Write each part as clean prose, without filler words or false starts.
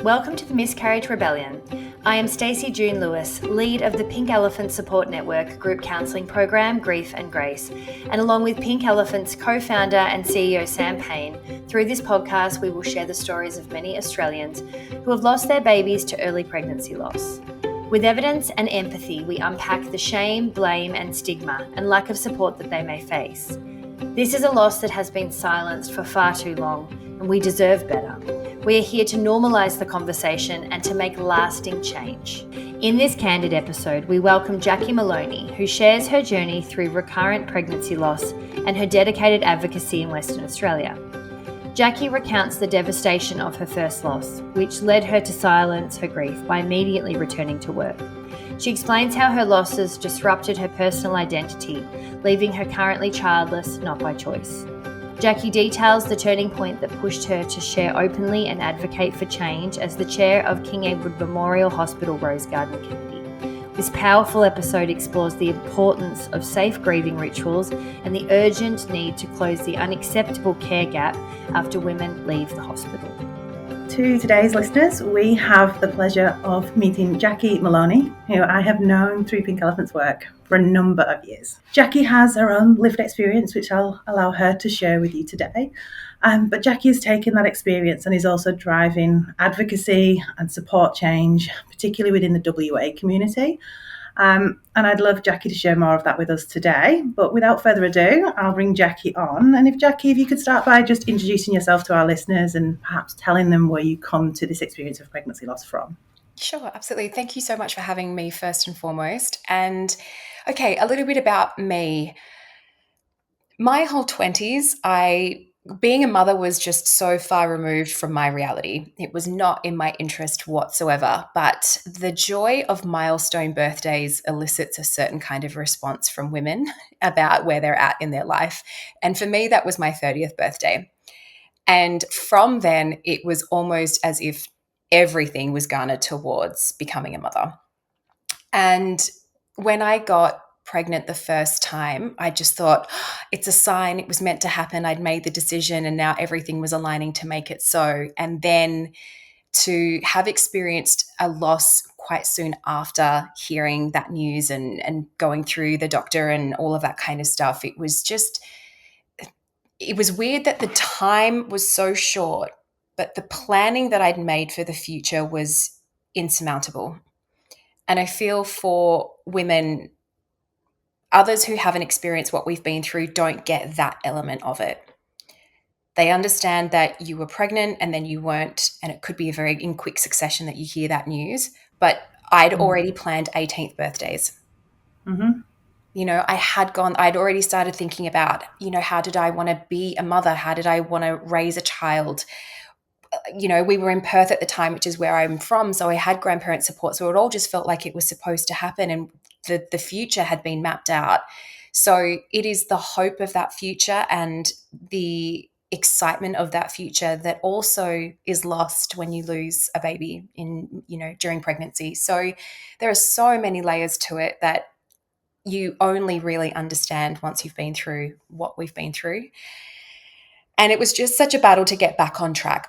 Welcome to the Miscarriage Rebellion. I am Stacey June Lewis, lead of the Pink Elephant Support Network group counselling program Grief and Grace, and along with Pink Elephant's co-founder and CEO Sam Payne, through this podcast we will share the stories of many Australians who have lost their babies to early pregnancy loss. With evidence and empathy, we unpack the shame, blame and stigma and lack of support that they may face. This is a loss that has been silenced for far too long, and we deserve better. We are here to normalise the conversation and to make lasting change. In this Candid episode, we welcome Jacqui Maloney, who shares her journey through recurrent pregnancy loss and her dedicated advocacy in Western Australia. Jacqui recounts the devastation of her first loss, which led her to silence her grief by immediately returning to work. She explains how her losses disrupted her personal identity, leaving her currently childless, not by choice. Jacqui details the turning point that pushed her to share openly and advocate for change as the chair of King Edward Memorial Hospital Rose Garden Committee. This powerful episode explores the importance of safe grieving rituals and the urgent need to close the unacceptable care gap after women leave the hospital. To today's listeners, we have the pleasure of meeting Jacqui Maloney, who I have known through Pink Elephant's work for a number of years. Jacqui has her own lived experience, which I'll allow her to share with you today. But Jacqui has taken that experience and is also driving advocacy and support change, particularly within the WA community. And I'd love Jacqui to share more of that with us today. But without further ado, I'll bring Jacqui on. And Jacqui, if you could start by just introducing yourself to our listeners and perhaps telling them where you come to this experience of pregnancy loss from. Sure, absolutely. Thank you so much for having me first and foremost. And okay, a little bit about me. My whole 20s, being a mother was just so far removed from my reality. It was not in my interest whatsoever, but the joy of milestone birthdays elicits a certain kind of response from women about where they're at in their life. And for me, that was my 30th birthday. And from then, it was almost as if everything was garnered towards becoming a mother. And when I got pregnant the first time, I just thought, it's a sign, it was meant to happen. I'd made the decision and now everything was aligning to make it so. And then to have experienced a loss quite soon after hearing that news and going through the doctor and all of that kind of stuff, it was weird that the time was so short, but the planning that I'd made for the future was insurmountable. And I feel for women, others who haven't experienced what we've been through don't get that element of it. They understand that you were pregnant and then you weren't, and it could be in quick succession that you hear that news. But I'd already planned 18th birthdays. Mm-hmm. I'd already started thinking about, how did I want to be a mother? How did I want to raise a child? We were in Perth at the time, which is where I'm from. So I had grandparent support. So it all just felt like it was supposed to happen. And the future had been mapped out. So it is the hope of that future and the excitement of that future that also is lost when you lose a baby during pregnancy. So there are so many layers to it that you only really understand once you've been through what we've been through. And it was just such a battle to get back on track.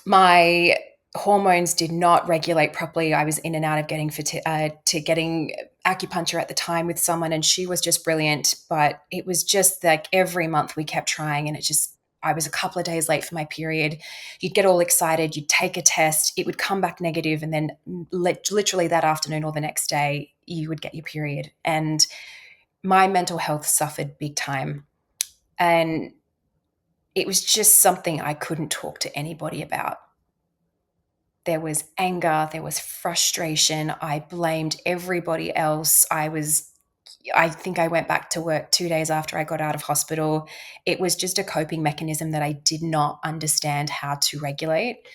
My hormones did not regulate properly. I was in and out of getting acupuncture at the time with someone, and she was just brilliant. But it was just like every month we kept trying, and I was a couple of days late for my period. You'd get all excited. You'd take a test. It would come back negative, and then literally that afternoon or the next day, you would get your period. And my mental health suffered big time. And it was just something I couldn't talk to anybody about. There was anger, there was frustration. I blamed everybody else. I think I went back to work 2 days after I got out of hospital. It was just a coping mechanism that I did not understand how to regulate.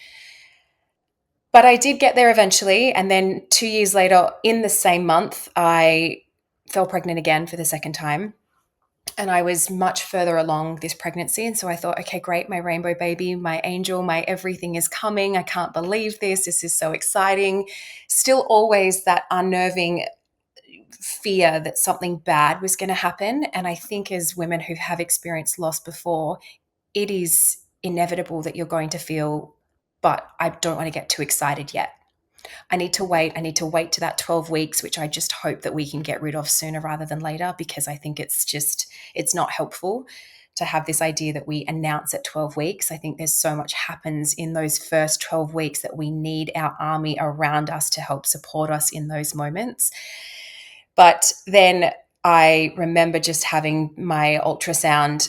But I did get there eventually. And then 2 years later, in the same month, I fell pregnant again for the second time. And I was much further along this pregnancy. And so I thought, okay, great, my rainbow baby, my angel, my everything is coming. I can't believe this. This is so exciting. Still always that unnerving fear that something bad was going to happen. And I think as women who have experienced loss before, it is inevitable that you're going to feel but I don't want to get too excited yet. I need to wait. I need to wait to that 12 weeks, which I just hope that we can get rid of sooner rather than later, because I think it's not helpful to have this idea that we announce at 12 weeks. I think there's so much happens in those first 12 weeks that we need our army around us to help support us in those moments. But then I remember just having my ultrasound,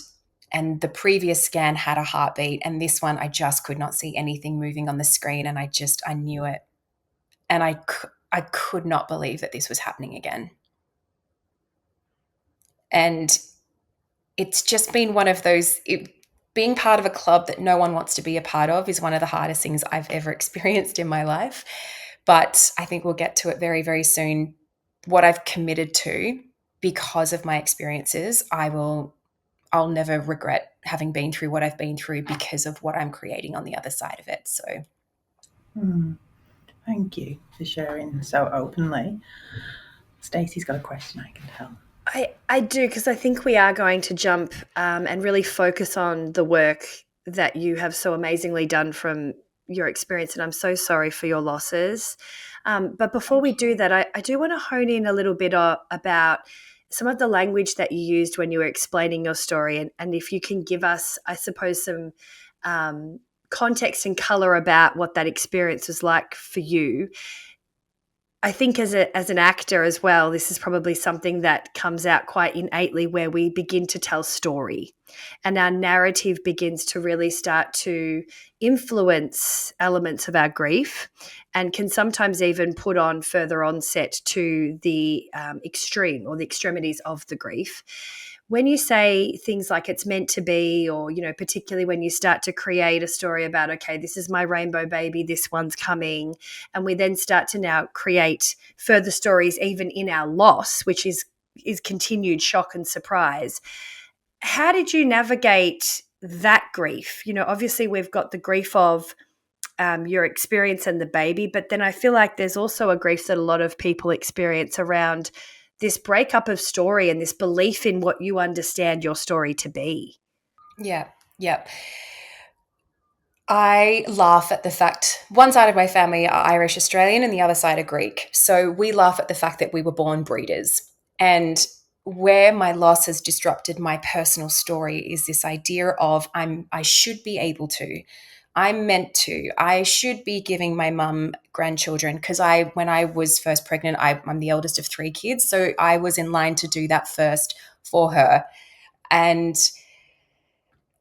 and the previous scan had a heartbeat, and this one I just could not see anything moving on the screen, and I knew it. And I could not believe that this was happening again. And it's just been one of those, being part of a club that no one wants to be a part of is one of the hardest things I've ever experienced in my life. But I think we'll get to it very, very soon. What I've committed to, because of my experiences, I'll never regret having been through what I've been through because of what I'm creating on the other side of it. So Thank you for sharing so openly. Stacey's got a question, I can tell. I do, because I think we are going to jump and really focus on the work that you have so amazingly done from your experience, and I'm so sorry for your losses. But before we do that, I do want to hone in a little bit about some of the language that you used when you were explaining your story, and if you can give us, I suppose, some context and color about what that experience was like for you. I think as an actor as well, this is probably something that comes out quite innately, where we begin to tell story and our narrative begins to really start to influence elements of our grief, and can sometimes even put on further onset to the extreme or the extremities of the grief. When you say things like it's meant to be, or, particularly when you start to create a story about, okay, this is my rainbow baby, this one's coming, and we then start to now create further stories even in our loss, which is continued shock and surprise. How did you navigate that grief? Obviously we've got the grief of your experience and the baby, but then I feel like there's also a grief that a lot of people experience around this breakup of story and this belief in what you understand your story to be. yeah. I laugh at the fact one side of my family are Irish Australian and the other side are Greek. So we laugh at the fact that we were born breeders. And where my loss has disrupted my personal story is this idea of I should be able to. I'm meant to. I should be giving my mum grandchildren, because when I was first pregnant, I'm the eldest of 3 kids. So I was in line to do that first for her. And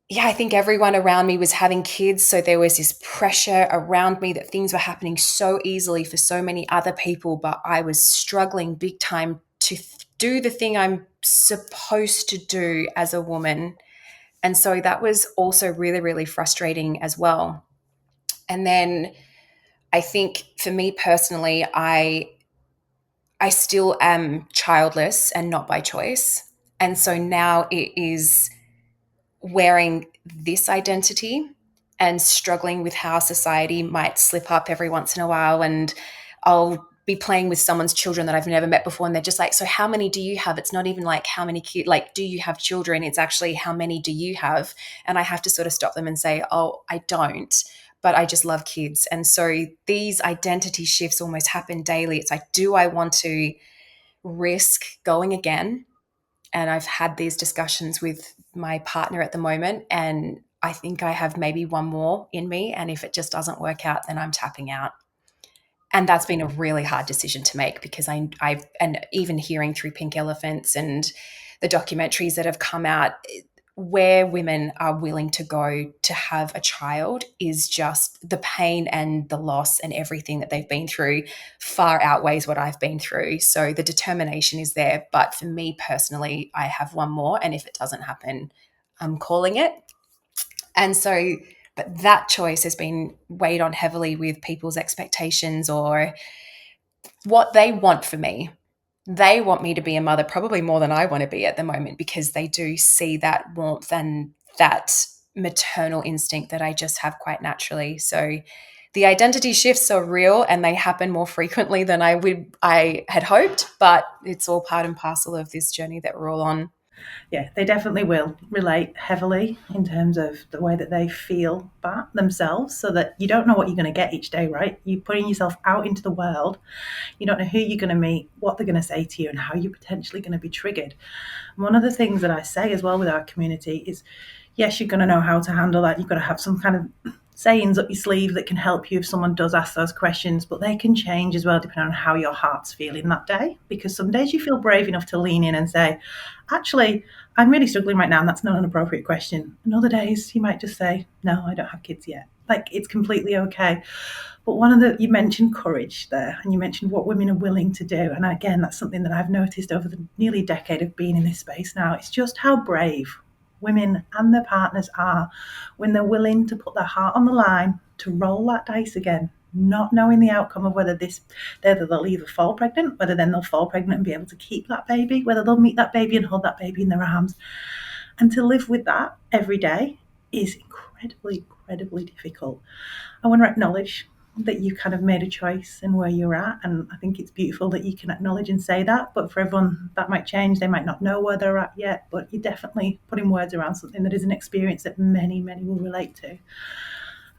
yeah, I think everyone around me was having kids. So there was this pressure around me that things were happening so easily for so many other people, but I was struggling big time to do the thing I'm supposed to do as a woman. And so that was also really, really frustrating as well. And then I think for me personally, I still am childless and not by choice. And so now it is wearing this identity and struggling with how society might slip up every once in a while. And I'll be playing with someone's children that I've never met before, and they're just like, so how many do you have? It's not even like how many kids, like, do you have children? It's actually how many do you have? And I have to sort of stop them and say, oh, I don't, but I just love kids. And so these identity shifts almost happen daily. It's like, do I want to risk going again? And I've had these discussions with my partner at the moment, and I think I have maybe one more in me. And if it just doesn't work out, then I'm tapping out. And that's been a really hard decision to make, because I've and even hearing through Pink Elephants and the documentaries that have come out, where women are willing to go to have a child is just the pain and the loss and everything that they've been through far outweighs what I've been through. So the determination is there. But for me personally, I have one more. And if it doesn't happen, I'm calling it. And so, but that choice has been weighed on heavily with people's expectations or what they want for me. They want me to be a mother probably more than I want to be at the moment, because they do see that warmth and that maternal instinct that I just have quite naturally. So the identity shifts are real, and they happen more frequently than I had hoped, but it's all part and parcel of this journey that we're all on. Yeah, they definitely will relate heavily in terms of the way that they feel about themselves, so that you don't know what you're going to get each day, right? You're putting yourself out into the world. You don't know who you're going to meet, what they're going to say to you, and how you're potentially going to be triggered. And one of the things that I say as well with our community is, yes, you're going to know how to handle that. You've got to have some kind of sayings up your sleeve that can help you if someone does ask those questions, but they can change as well depending on how your heart's feeling that day. Because some days you feel brave enough to lean in and say, actually, I'm really struggling right now, and that's not an appropriate question. And other days you might just say, no, I don't have kids yet. Like, it's completely okay. But you mentioned courage there, and you mentioned what women are willing to do. And again, that's something that I've noticed over the nearly decade of being in this space now. It's just how brave women and their partners are when they're willing to put their heart on the line, to roll that dice again, not knowing the outcome of whether they'll either fall pregnant, whether then they'll fall pregnant and be able to keep that baby, whether they'll meet that baby and hold that baby in their arms. And to live with that every day is incredibly difficult. I want to acknowledge that you kind of made a choice in where you're at, and I think it's beautiful that you can acknowledge and say that. But for everyone, that might change. They might not know where they're at yet, but you're definitely putting words around something that is an experience that many will relate to. I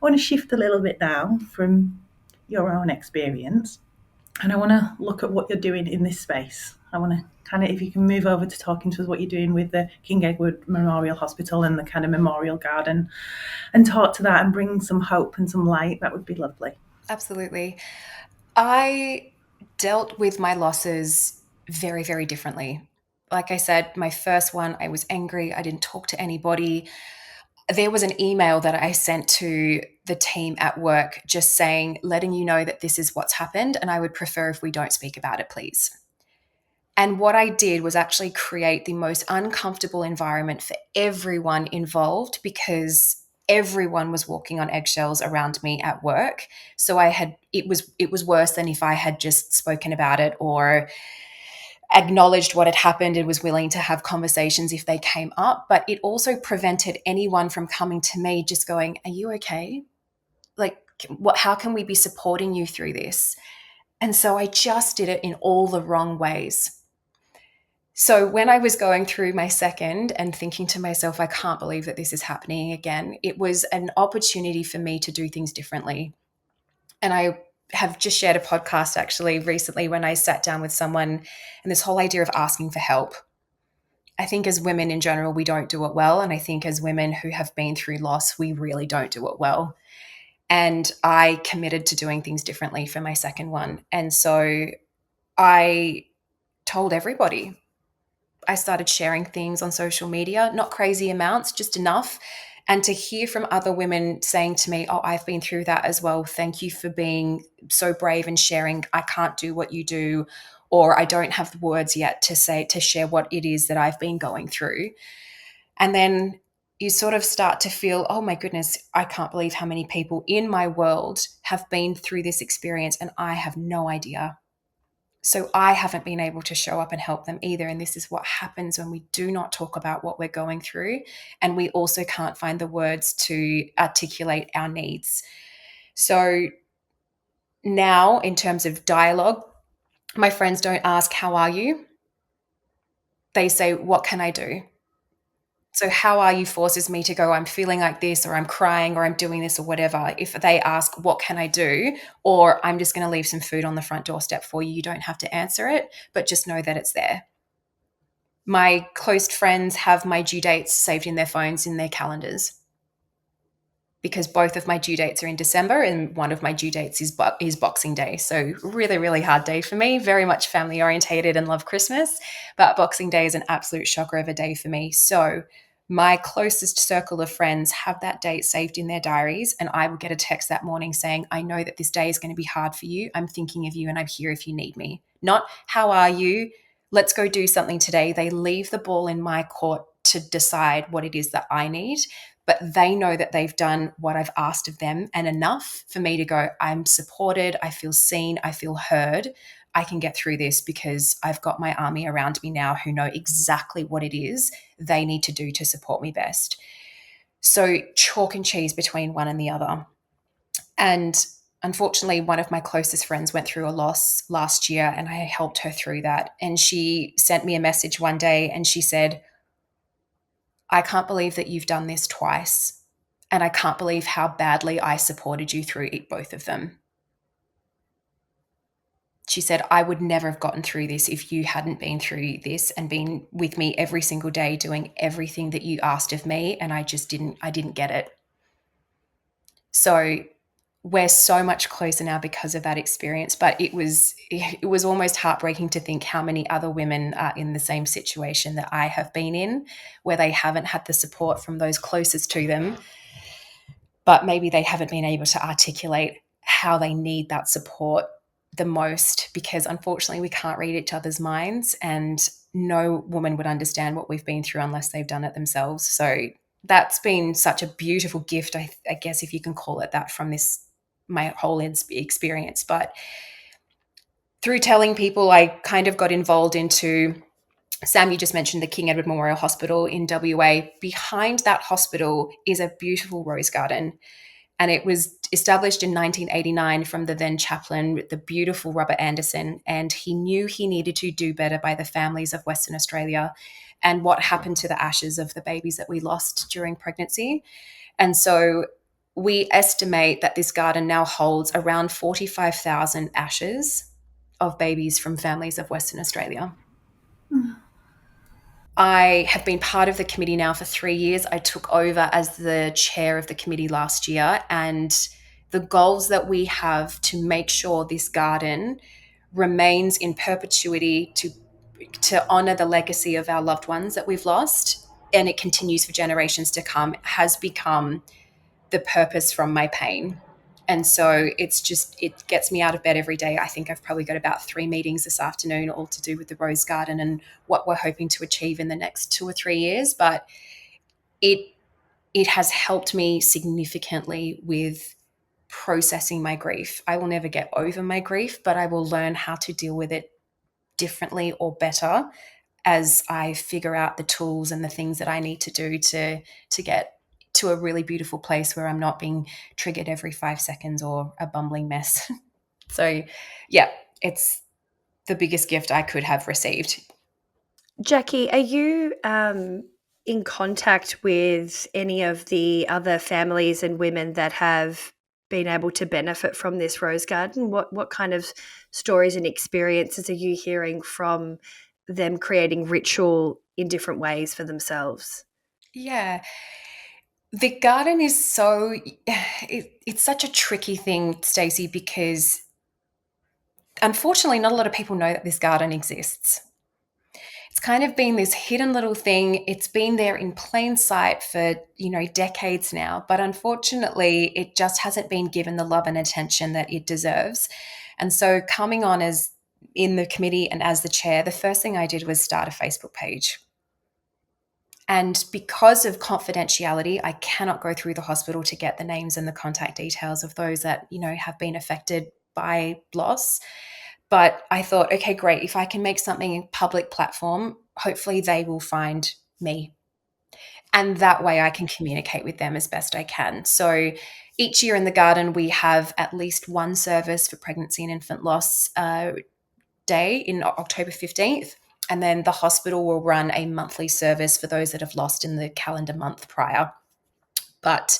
want to shift a little bit now from your own experience, and I want to look at what you're doing in this space. I want to kind of, if you can move over to talking to us what you're doing with the King Edward Memorial Hospital and the kind of memorial garden, and talk to that and bring some hope and some light, that would be lovely. Absolutely. I dealt with my losses very differently. Like I said, my first one, I was angry. I didn't talk to anybody. There was an email that I sent to the team at work just saying, letting you know that this is what's happened, and I would prefer if we don't speak about it, please. And what I did was actually create the most uncomfortable environment for everyone involved, because everyone was walking on eggshells around me at work. So it was worse than if I had just spoken about it or acknowledged what had happened and was willing to have conversations if they came up. But it also prevented anyone from coming to me just going, are you okay? Like, how can we be supporting you through this? And so I just did it in all the wrong ways. So when I was going through my second and thinking to myself, I can't believe that this is happening again, it was an opportunity for me to do things differently. And I have just shared a podcast actually recently when I sat down with someone, and this whole idea of asking for help. I think as women in general, we don't do it well. And I think as women who have been through loss, we really don't do it well. And I committed to doing things differently for my second one. And so I told everybody. I started sharing things on social media, not crazy amounts, just enough. And to hear from other women saying to me, oh, I've been through that as well. Thank you for being so brave and sharing. I can't do what you do, or I don't have the words yet to share what it is that I've been going through. And then you sort of start to feel, oh my goodness, I can't believe how many people in my world have been through this experience, and I have no idea. So I haven't been able to show up and help them either. And this is what happens when we do not talk about what we're going through. And we also can't find the words to articulate our needs. So now, in terms of dialogue, my friends don't ask, how are you? They say, what can I do? So how are you forces me to go, I'm feeling like this, or I'm crying, or I'm doing this, or whatever. If they ask, what can I do? Or I'm just going to leave some food on the front doorstep for you. You don't have to answer it, but just know that it's there. My close friends have my due dates saved in their phones, in their calendars, because both of my due dates are in December and one of my due dates is Boxing Day. So really hard day for me, very much family orientated and love Christmas, but Boxing Day is an absolute shocker of a day for me. So my closest circle of friends have that date saved in their diaries, and I will get a text that morning saying, I know that this day is going to be hard for you. I'm thinking of you and I'm here if you need me. Not, how are you? Let's go do something today. They leave the ball in my court to decide what it is that I need. But they know that they've done what I've asked of them, and enough for me to go, I'm supported, I feel seen, I feel heard. I can get through this because I've got my army around me now who know exactly what it is they need to do to support me best. So chalk and cheese between one and the other. And unfortunately, one of my closest friends went through a loss last year, and I helped her through that. And she sent me a message one day and she said, I can't believe that you've done this twice. And I can't believe how badly I supported you through both of them. She said, I would never have gotten through this if you hadn't been through this and been with me every single day doing everything that you asked of me. And I didn't get it. So we're so much closer now because of that experience. But it was almost heartbreaking to think how many other women are in the same situation that I have been in, where they haven't had the support from those closest to them, but maybe they haven't been able to articulate how they need that support the most, because unfortunately we can't read each other's minds, and no woman would understand what we've been through unless they've done it themselves. So that's been such a beautiful gift, I guess, if you can call it that, from my whole experience. But through telling people, I kind of got involved into, Sam, you just mentioned the King Edward Memorial Hospital in WA. Behind that hospital is a beautiful rose garden. And it was established in 1989 from the then chaplain, the beautiful Robert Anderson. And he knew he needed to do better by the families of Western Australia and what happened to the ashes of the babies that we lost during pregnancy. And so we estimate that this garden now holds around 45,000 ashes of babies from families of Western Australia. I have been part of the committee now for 3 years. I took over as the chair of the committee last year, and the goals that we have to make sure this garden remains in perpetuity to honor the legacy of our loved ones that we've lost, and it continues for generations to come, has become the purpose from my pain. And so it gets me out of bed every day. I think I've probably got about 3 meetings this afternoon, all to do with the Rose Garden and what we're hoping to achieve in the next 2 or 3 years. But it has helped me significantly with processing my grief. I will never get over my grief, but I will learn how to deal with it differently or better as I figure out the tools and the things that I need to do to get to a really beautiful place where I'm not being triggered every 5 seconds or a bumbling mess. So, yeah, it's the biggest gift I could have received. Jacqui, are you in contact with any of the other families and women that have been able to benefit from this rose garden? What kind of stories and experiences are you hearing from them creating ritual in different ways for themselves? Yeah. The garden is it's such a tricky thing, Stacey, because unfortunately not a lot of people know that this garden exists. It's kind of been this hidden little thing. It's been there in plain sight for, decades now, but unfortunately it just hasn't been given the love and attention that it deserves. And so coming on as in the committee and as the chair, the first thing I did was start a Facebook page. And because of confidentiality, I cannot go through the hospital to get the names and the contact details of those that, have been affected by loss. But I thought, okay, great. If I can make something a public platform, hopefully they will find me. And that way I can communicate with them as best I can. So each year in the garden, we have at least one service for pregnancy and infant loss day in October 15th. And then the hospital will run a monthly service for those that have lost in the calendar month prior. But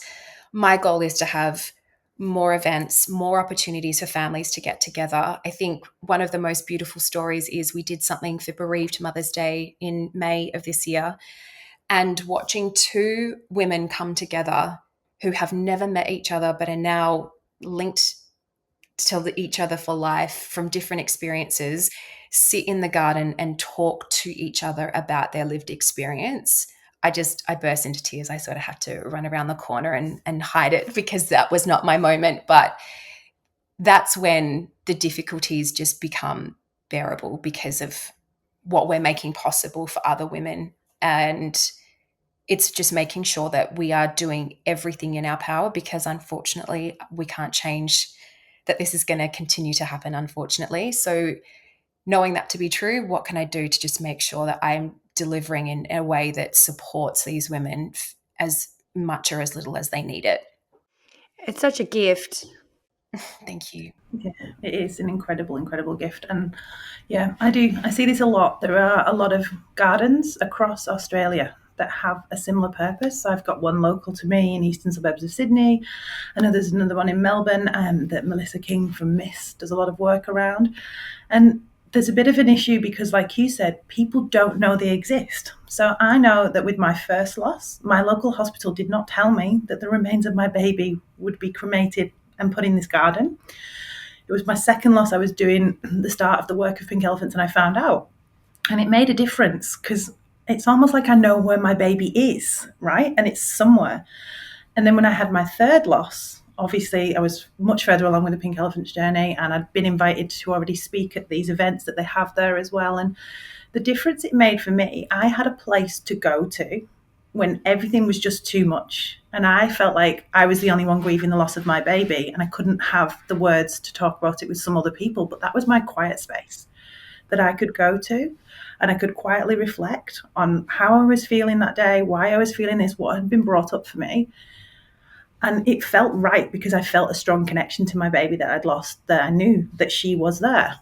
my goal is to have more events, more opportunities for families to get together. I think one of the most beautiful stories is we did something for Bereaved Mother's Day in May of this year, and watching 2 women come together who have never met each other but are now linked to each other for life from different experiences, sit in the garden and talk to each other about their lived experience. I burst into tears. I sort of had to run around the corner and hide it because that was not my moment. But that's when the difficulties just become bearable because of what we're making possible for other women. And it's just making sure that we are doing everything in our power, because unfortunately we can't change that this is going to continue to happen, unfortunately. So knowing that to be true, what can I do to just make sure that I'm delivering in a way that supports these women as much or as little as they need it? It's such a gift. Thank you. Yeah, it is an incredible, incredible gift. And yeah, I see this a lot. There are a lot of gardens across Australia that have a similar purpose. So I've got one local to me in eastern suburbs of Sydney. I know there's another one in Melbourne that Melissa King from Miss does a lot of work around. And there's a bit of an issue because, like you said, people don't know they exist. So I know that with my first loss, my local hospital did not tell me that the remains of my baby would be cremated and put in this garden. It was my second loss. I was doing the start of the work of Pink Elephants and I found out. And it made a difference because it's almost like I know where my baby is, right? And it's somewhere. And then when I had my third loss, obviously I was much further along with the Pink Elephants journey and I'd been invited to already speak at these events that they have there as well. And the difference it made for me, I had a place to go to when everything was just too much. And I felt like I was the only one grieving the loss of my baby and I couldn't have the words to talk about it with some other people. But that was my quiet space that I could go to and I could quietly reflect on how I was feeling that day, why I was feeling this, what had been brought up for me. And it felt right because I felt a strong connection to my baby that I'd lost, that I knew that she was there.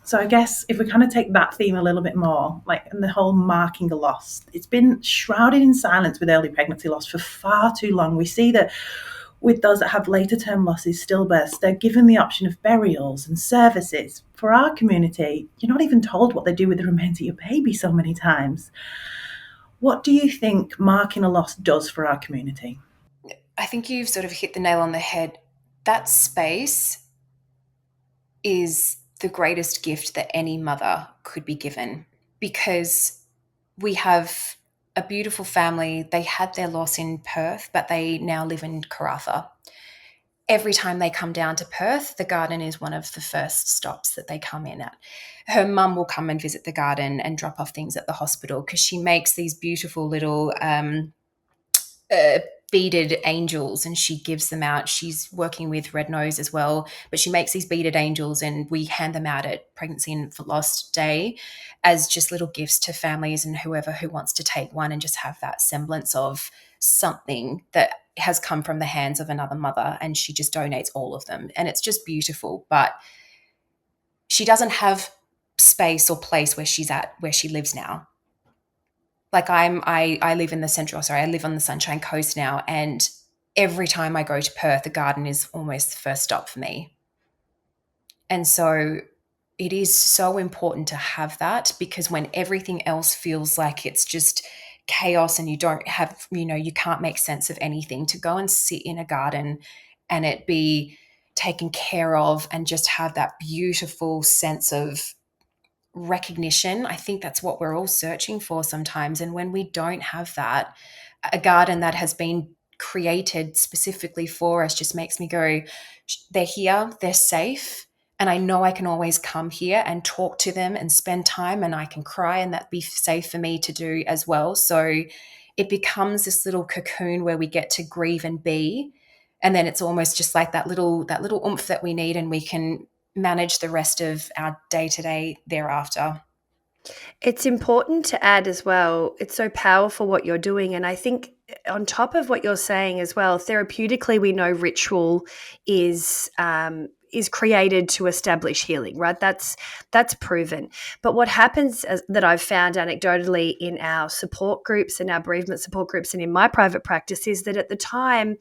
So I guess if we kind of take that theme a little bit more, like and the whole marking a loss, it's been shrouded in silence with early pregnancy loss for far too long. We see that with those that have later term losses, stillbirths, they're given the option of burials and services. For our community, you're not even told what they do with the remains of your baby so many times. What do you think marking a loss does for our community? I think you've sort of hit the nail on the head. That space is the greatest gift that any mother could be given because we have a beautiful family. They had their loss in Perth, but they now live in Karratha. Every time they come down to Perth, the garden is one of the first stops that they come in at. Her mum will come and visit the garden and drop off things at the hospital because she makes these beautiful little beaded angels and she gives them out. She's working with Red Nose as well, but she makes these beaded angels and we hand them out at Pregnancy and Lost Day as just little gifts to families and whoever who wants to take one and just have that semblance of something that has come from the hands of another mother, and she just donates all of them. And it's just beautiful. But she doesn't have space or place where she's at, where she lives now. Like I live in I live on the Sunshine Coast now, and every time I go to Perth, the garden is almost the first stop for me. And so it is so important to have that, because when everything else feels like it's just chaos and you don't have, you can't make sense of anything, to go and sit in a garden and it be taken care of and just have that beautiful sense of recognition. I think that's what we're all searching for sometimes. And when we don't have that, a garden that has been created specifically for us just makes me go, they're here, they're safe. And I know I can always come here and talk to them and spend time, and I can cry, and that'd be safe for me to do as well. So it becomes this little cocoon where we get to grieve and be. And then it's almost just like that little oomph that we need, and we can manage the rest of our day-to-day thereafter. It's important to add as well, it's so powerful what you're doing. And I think on top of what you're saying as well, therapeutically, we know ritual is created to establish healing, right? That's proven. But what happens that I've found anecdotally in our support groups and our bereavement support groups and in my private practice is that at the time,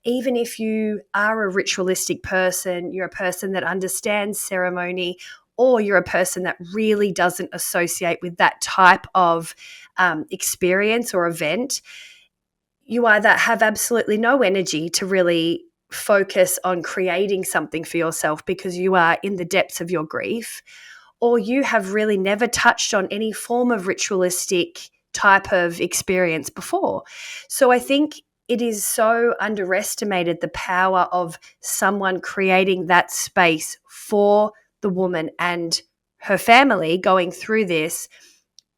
even if you are a ritualistic person, you're a person that understands ceremony, or you're a person that really doesn't associate with that type of experience or event, you either have absolutely no energy to really focus on creating something for yourself because you are in the depths of your grief, or you have really never touched on any form of ritualistic type of experience before. So I think it is so underestimated, the power of someone creating that space for the woman and her family going through this,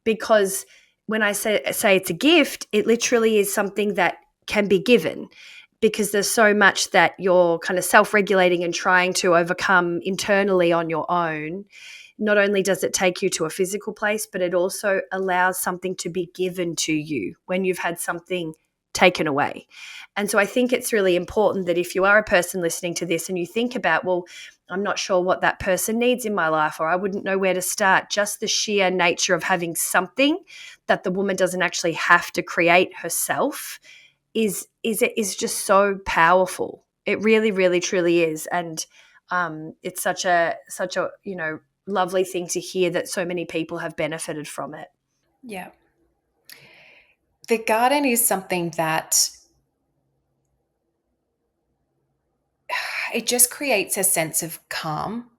because when I say it's a gift, it literally is something that can be given, because there's so much that you're kind of self-regulating and trying to overcome internally on your own. Not only does it take you to a physical place, but it also allows something to be given to you when you've had something taken away. And so I think it's really important that if you are a person listening to this and you think about, well, I'm not sure what that person needs in my life, or I wouldn't know where to start. Just the sheer nature of having something that the woman doesn't actually have to create herself is just so powerful. It really, really, truly is. And it's such a lovely thing to hear that so many people have benefited from it. Yeah. The garden is something that it just creates a sense of calm.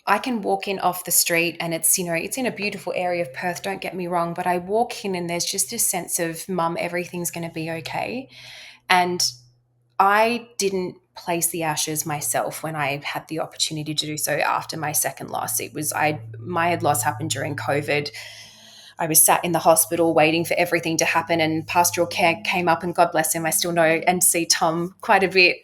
I can walk in off the street and it's in a beautiful area of Perth, don't get me wrong, but I walk in and there's just a sense of, Mum, everything's going to be okay. And I didn't place the ashes myself when I had the opportunity to do so after my second loss. My loss happened during COVID. I was sat in the hospital waiting for everything to happen, and pastoral care came up, and God bless him, I still know and see Tom quite a bit.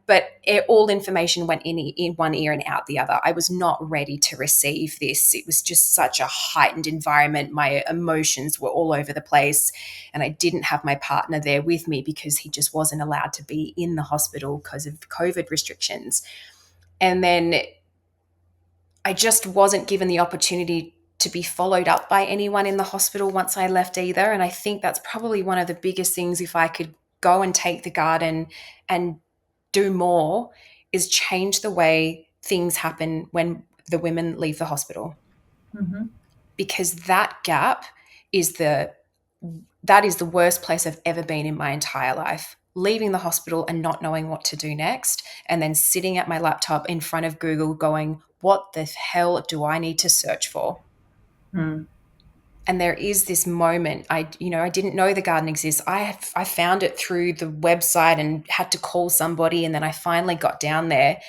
But all information went in one ear and out the other. I was not ready to receive this. It was just such a heightened environment. My emotions were all over the place, and I didn't have my partner there with me because he just wasn't allowed to be in the hospital because of COVID restrictions. And then I just wasn't given the opportunity to be followed up by anyone in the hospital once I left either. And I think that's probably one of the biggest things, if I could go and take the garden and do more, is change the way things happen when the women leave the hospital. Mm-hmm. Because that gap is the worst place I've ever been in my entire life. Leaving the hospital and not knowing what to do next, and then sitting at my laptop in front of Google going, what the hell do I need to search for? Mm. And there is this moment, I didn't know the garden exists. I found it through the website and had to call somebody, and then I finally got down there,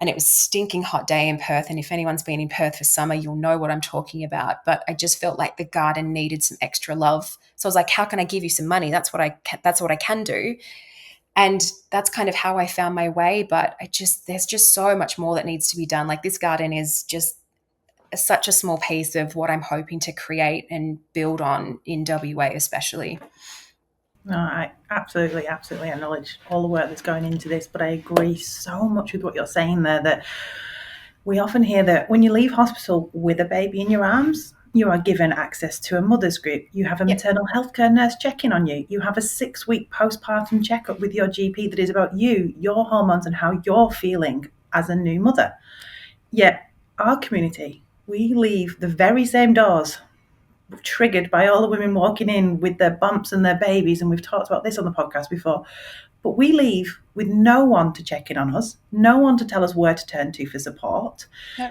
and it was a stinking hot day in Perth. And if anyone's been in Perth for summer, you'll know what I'm talking about. But I just felt like the garden needed some extra love. So I was like, how can I give you some money? That's what I can do. And that's kind of how I found my way. But there's just so much more that needs to be done. Like, this garden is just such a small piece of what I'm hoping to create and build on in WA especially. No, I absolutely acknowledge all the work that's going into this, but I agree so much with what you're saying there, that we often hear that when you leave hospital with a baby in your arms, you are given access to a mother's group. You have a maternal health care nurse checking on you. You have a 6-week postpartum checkup with your GP that is about you, your hormones, and how you're feeling as a new mother. Yet our community, we leave the very same doors triggered by all the women walking in with their bumps and their babies, and we've talked about this on the podcast before, but we leave with no one to check in on us, no one to tell us where to turn to for support,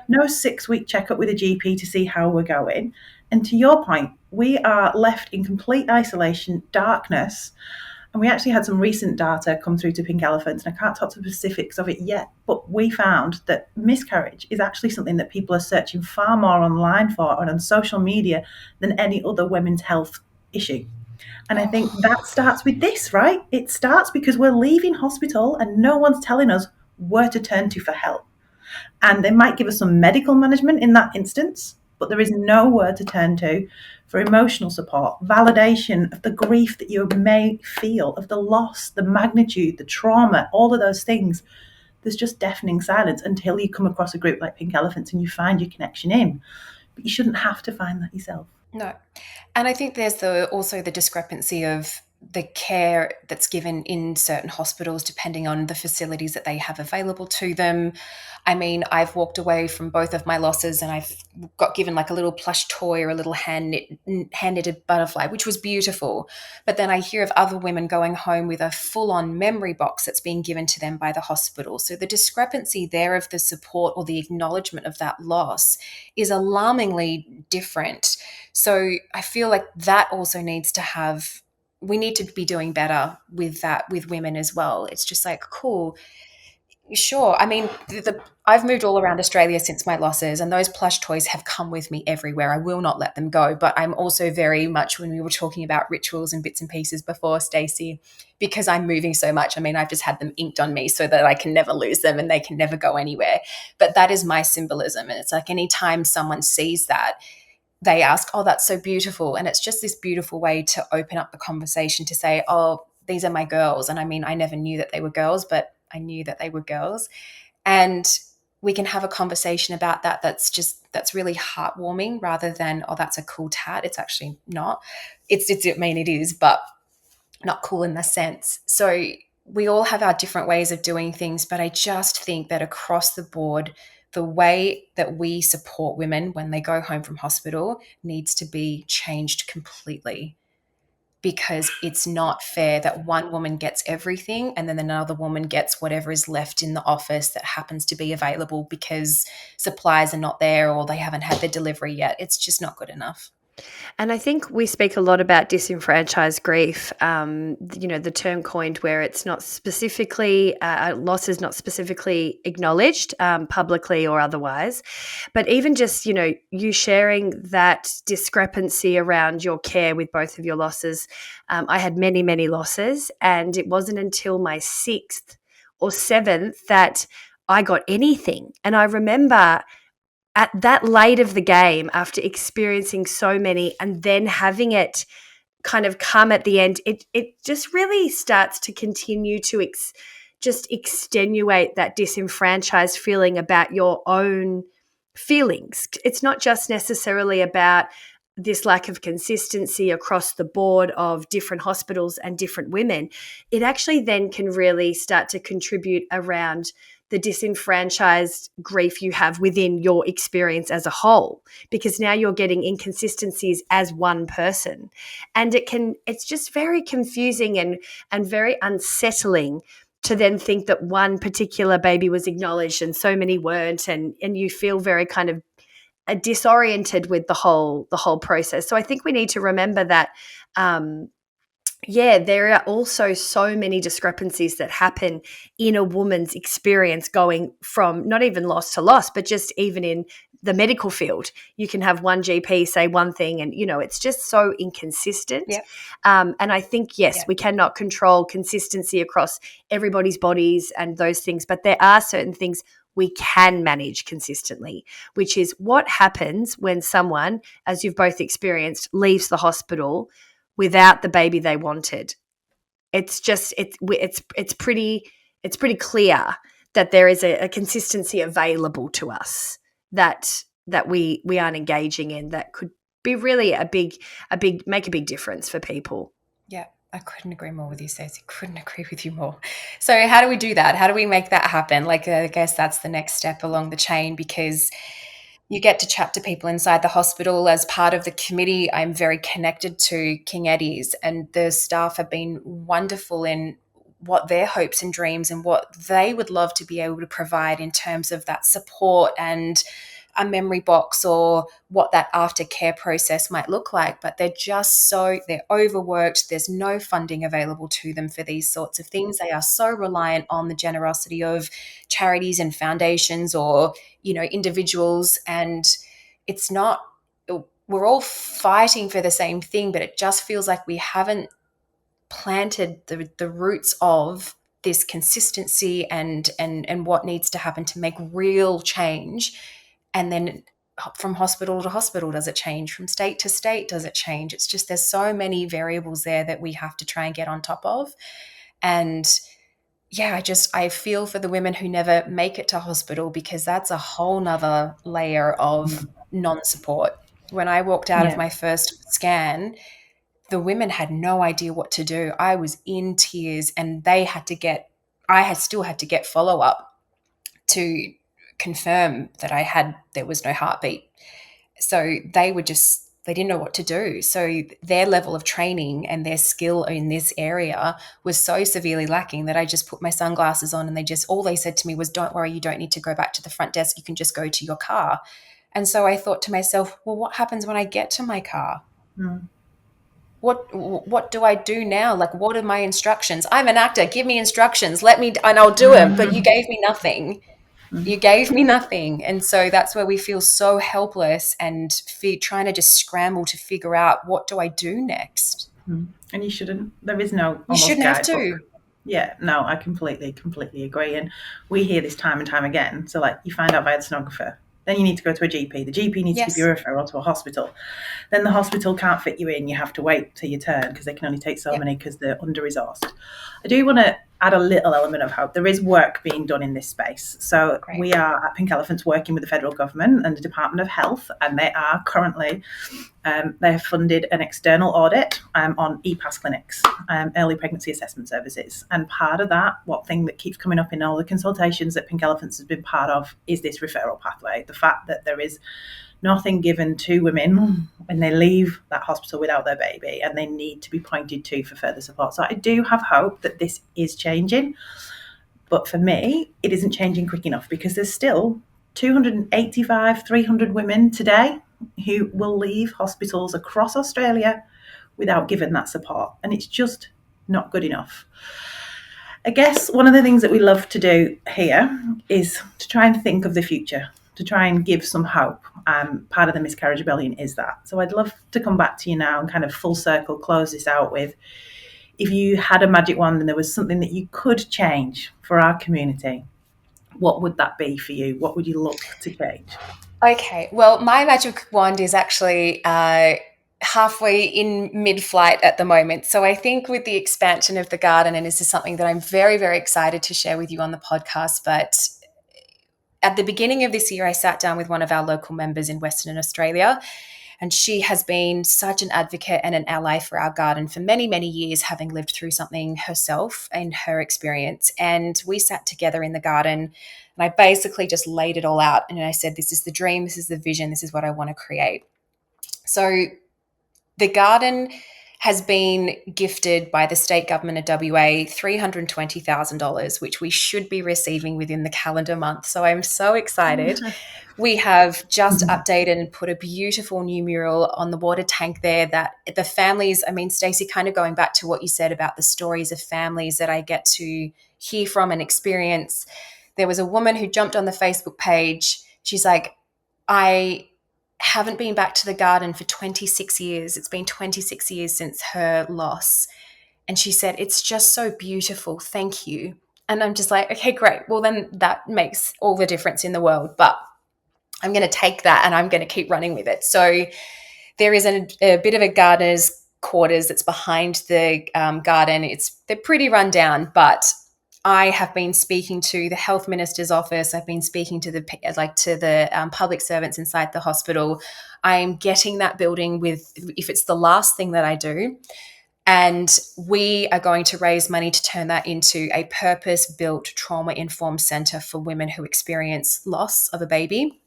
no 6-week checkup with a GP to see how we're going. And to your point, we are left in complete isolation, darkness. And we actually had some recent data come through to Pink Elephants, and I can't talk to the specifics of it yet, but we found that miscarriage is actually something that people are searching far more online for and on social media than any other women's health issue. And I think that starts with this, right? It starts because we're leaving hospital and no one's telling us where to turn to for help. And they might give us some medical management in that instance, but there is nowhere to turn to for emotional support, validation of the grief that you may feel, of the loss, the magnitude, the trauma, all of those things. There's just deafening silence until you come across a group like Pink Elephants and you find your connection in. But you shouldn't have to find that yourself. No. And I think there's also the discrepancy of the care that's given in certain hospitals depending on the facilities that they have available to them. I mean, I've walked away from both of my losses and I've got given like a little plush toy or a little hand-knitted butterfly, which was beautiful. But then I hear of other women going home with a full-on memory box that's being given to them by the hospital. So the discrepancy there of the support or the acknowledgement of that loss is alarmingly different. So I feel like that also needs to have, we need to be doing better with that with women as well. It's just like, cool, sure. I mean, I've moved all around Australia since my losses, and those plush toys have come with me everywhere. I will not let them go. But I'm also very much, when we were talking about rituals and bits and pieces before, Stacey, because I'm moving so much, I mean, I've just had them inked on me so that I can never lose them and they can never go anywhere. But that is my symbolism. And it's like anytime someone sees that, they ask, oh, that's so beautiful. And it's just this beautiful way to open up the conversation to say, oh, these are my girls. And I mean, I never knew that they were girls, but I knew that they were girls. And we can have a conversation about that that's really heartwarming, rather than, oh, that's a cool tat. It's actually not. I mean, it is, but not cool in the sense. So we all have our different ways of doing things, but I just think that across the board, the way that we support women when they go home from hospital needs to be changed completely, because it's not fair that one woman gets everything and then another woman gets whatever is left in the office that happens to be available because supplies are not there or they haven't had the delivery yet. It's just not good enough. And I think we speak a lot about disenfranchised grief, the term coined where it's not specifically, loss is not specifically acknowledged publicly or otherwise. But even just, you sharing that discrepancy around your care with both of your losses. I had many, many losses, and it wasn't until my 6th or 7th that I got anything. And I remember at that late of the game, after experiencing so many and then having it kind of come at the end, it just really starts to continue to just extenuate that disenfranchised feeling about your own feelings. It's not just necessarily about this lack of consistency across the board of different hospitals and different women. It actually then can really start to contribute around the disenfranchised grief you have within your experience as a whole, because now you're getting inconsistencies as one person. And it's just very confusing and very unsettling to then think that one particular baby was acknowledged and so many weren't, and you feel very kind of disoriented with the whole process. So I think we need to remember that there are also so many discrepancies that happen in a woman's experience, going from not even loss to loss, but just even in the medical field. You can have one GP say one thing and, it's just so inconsistent. Yep. And I think, yes, we cannot control consistency across everybody's bodies and those things, but there are certain things we can manage consistently, which is what happens when someone, as you've both experienced, leaves the hospital without the baby they wanted. It's just it's pretty clear that there is a consistency available to us that we aren't engaging in, that could be really make a big difference for people. Yeah, I couldn't agree more with you, Stacey. Couldn't agree with you more. So how do we do that? How do we make that happen? Like, I guess that's the next step along the chain, because you get to chat to people inside the hospital. As part of the committee, I'm very connected to King Eddie's, and the staff have been wonderful in what their hopes and dreams and what they would love to be able to provide in terms of that support and a memory box, or what that aftercare process might look like. But they're overworked. There's no funding available to them for these sorts of things. They are so reliant on the generosity of charities and foundations, or, individuals. And we're all fighting for the same thing, but it just feels like we haven't planted the roots of this consistency and what needs to happen to make real change. And then from hospital to hospital, does it change? From state to state, does it change? It's just, there's so many variables there that we have to try and get on top of. And yeah, I feel for the women who never make it to hospital, because that's a whole nother layer of non-support. When I walked out of my first scan, the women had no idea what to do. I was in tears, and I still had to get follow-up to confirm that there was no heartbeat. So they didn't know what to do. So their level of training and their skill in this area was so severely lacking that I just put my sunglasses on, and all they said to me was, "Don't worry, you don't need to go back to the front desk. You can just go to your car." And so I thought to myself, well, what happens when I get to my car? What do I do now? Like, what are my instructions? I'm an actor. Give me instructions. and I'll do them. But you gave me nothing. You gave me nothing. And so that's where we feel so helpless and trying to just scramble to figure out, what do I do next? And you shouldn't. There is no You shouldn't have to. Yeah, no, I completely agree. And we hear this time and time again. So, like, you find out via the sonographer, then you need to go to a GP. The GP needs to give you a referral to a hospital. Then the hospital can't fit you in. You have to wait till your turn, because they can only take so many, because they're under-resourced. I do want to add a little element of hope. There is work being done in this space. So Great. we are at Pink Elephants working with the federal government and the Department of Health, and they are currently, they have funded an external audit on EPAS clinics, early pregnancy assessment services. And part of that, one thing that keeps coming up in all the consultations that Pink Elephants has been part of, is this referral pathway. The fact that there is nothing given to women when they leave that hospital without their baby, and they need to be pointed to for further support. So I do have hope that this is changing. But for me, it isn't changing quick enough, because there's still 285, 300 women today who will leave hospitals across Australia without giving that support. And it's just not good enough. I guess one of the things that we love to do here is to try and think of the future, to try and give some hope. Part of the Miscarriage Rebellion is that. So I'd love to come back to you now and kind of full circle close this out with, if you had a magic wand and there was something that you could change for our community, what would that be for you? What would you look to change? Okay, well, my magic wand is actually halfway in mid-flight at the moment. So I think with the expansion of the garden, and this is something that I'm very, very excited to share with you on the podcast, but at the beginning of this year, I sat down with one of our local members in Western Australia, and she has been such an advocate and an ally for our garden for many, many years, having lived through something herself in her experience. And we sat together in the garden, and I basically just laid it all out. And I said, this is the dream, this is the vision, this is what I want to create. So the garden has been gifted by the state government of WA $320,000, which we should be receiving within the calendar month. So I'm so excited. We have just updated and put a beautiful new mural on the water tank there that the families, I mean, Stacey, kind of going back to what you said about the stories of families that I get to hear from and experience. There was a woman who jumped on the Facebook page. She's like, I haven't been back to the garden for 26 years. It's been 26 years since her loss. And she said, it's just so beautiful. Thank you. And I'm just like, okay, great. Well, then that makes all the difference in the world. But I'm going to take that and I'm going to keep running with it. So there is a bit of a gardener's quarters that's behind the garden. They're pretty run down, but I have been speaking to the health minister's office. I've been speaking to the public servants inside the hospital. I'm getting that building if it's the last thing that I do. And we are going to raise money to turn that into a purpose-built trauma-informed centre for women who experience loss of a baby.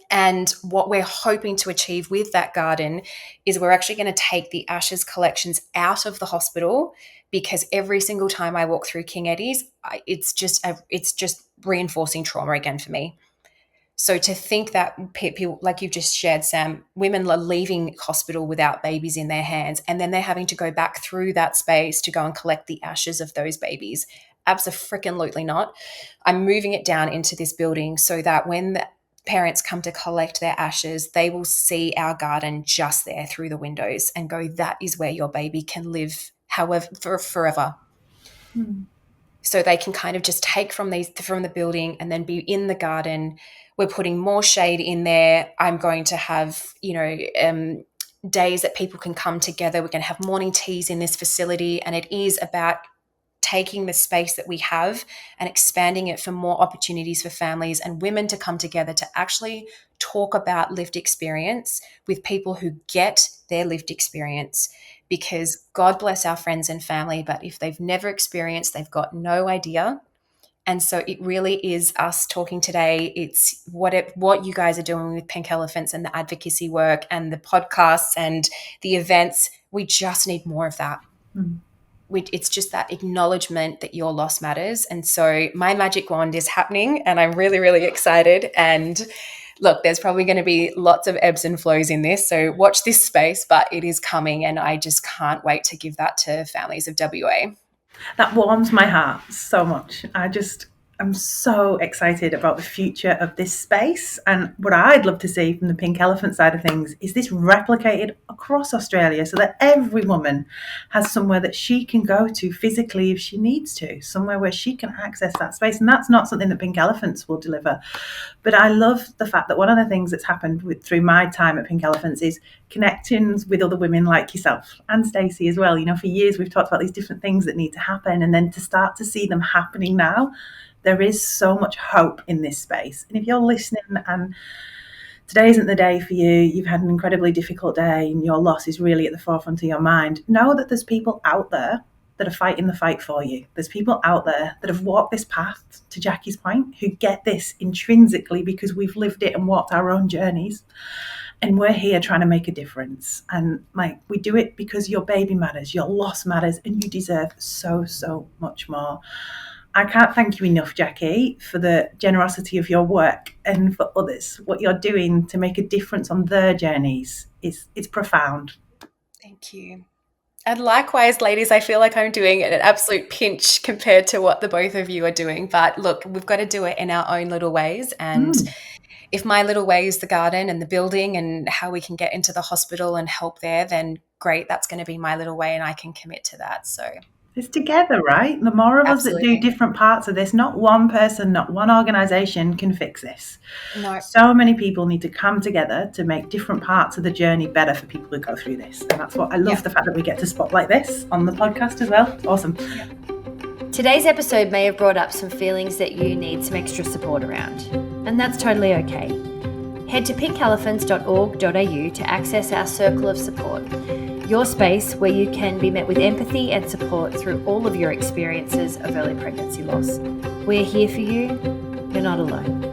And what we're hoping to achieve with that garden is we're actually going to take the ashes collections out of the hospital, because every single time I walk through King Eddie's, it's just reinforcing trauma again for me. So to think that people, like you've just shared, Sam, women are leaving hospital without babies in their hands, and then they're having to go back through that space to go and collect the ashes of those babies. Abso-freaking-lutely not. I'm moving it down into this building so that when the parents come to collect their ashes, they will see our garden just there through the windows and go, that is where your baby can live, however, for forever. So they can kind of just take from the building and then be in the garden. We're putting more shade in there. I'm going to have, days that people can come together. We're going to have morning teas in this facility, and it is about taking the space that we have and expanding it for more opportunities for families and women to come together to actually talk about lived experience with people who get their lived experience. Because God bless our friends and family, but if they've never experienced, they've got no idea. And so it really is us talking today. It's what you guys are doing with Pink Elephants and the advocacy work and the podcasts and the events. We just need more of that. It's just that acknowledgement that your loss matters. And so my magic wand is happening, and I'm really, really excited. And look, there's probably going to be lots of ebbs and flows in this. So watch this space, but it is coming, and I just can't wait to give that to families of WA. That warms my heart so much. I'm so excited about the future of this space. And what I'd love to see from the Pink Elephant side of things is this replicated across Australia, so that every woman has somewhere that she can go to physically if she needs to, somewhere where she can access that space. And that's not something that Pink Elephants will deliver. But I love the fact that one of the things that's happened through my time at Pink Elephants is connections with other women like yourself and Stacey as well. For years we've talked about these different things that need to happen, and then to start to see them happening now, there is so much hope in this space. And if you're listening and today isn't the day for you, you've had an incredibly difficult day and your loss is really at the forefront of your mind, know that there's people out there that are fighting the fight for you. There's people out there that have walked this path, to Jacqui's point, who get this intrinsically because we've lived it and walked our own journeys. And we're here trying to make a difference. And we do it because your baby matters, your loss matters, and you deserve so, so much more. I can't thank you enough, Jacqui, for the generosity of your work and for others. What you're doing to make a difference on their journeys is profound. Thank you. And likewise, ladies, I feel like I'm doing an absolute pinch compared to what the both of you are doing. But look, we've got to do it in our own little ways. And if my little way is the garden and the building and how we can get into the hospital and help there, then great, that's going to be my little way and I can commit to that. So it's together, right? The more of Absolutely. us that do different parts of this, not one person, not one organisation can fix this. No. So many people need to come together to make different parts of the journey better for people who go through this. And that's what I love, the fact that we get to spotlight this on the podcast as well. Awesome. Yeah. Today's episode may have brought up some feelings that you need some extra support around, and that's totally okay. Head to pinkelephants.org.au to access our circle of support, your space where you can be met with empathy and support through all of your experiences of early pregnancy loss. We're here for you. You're not alone.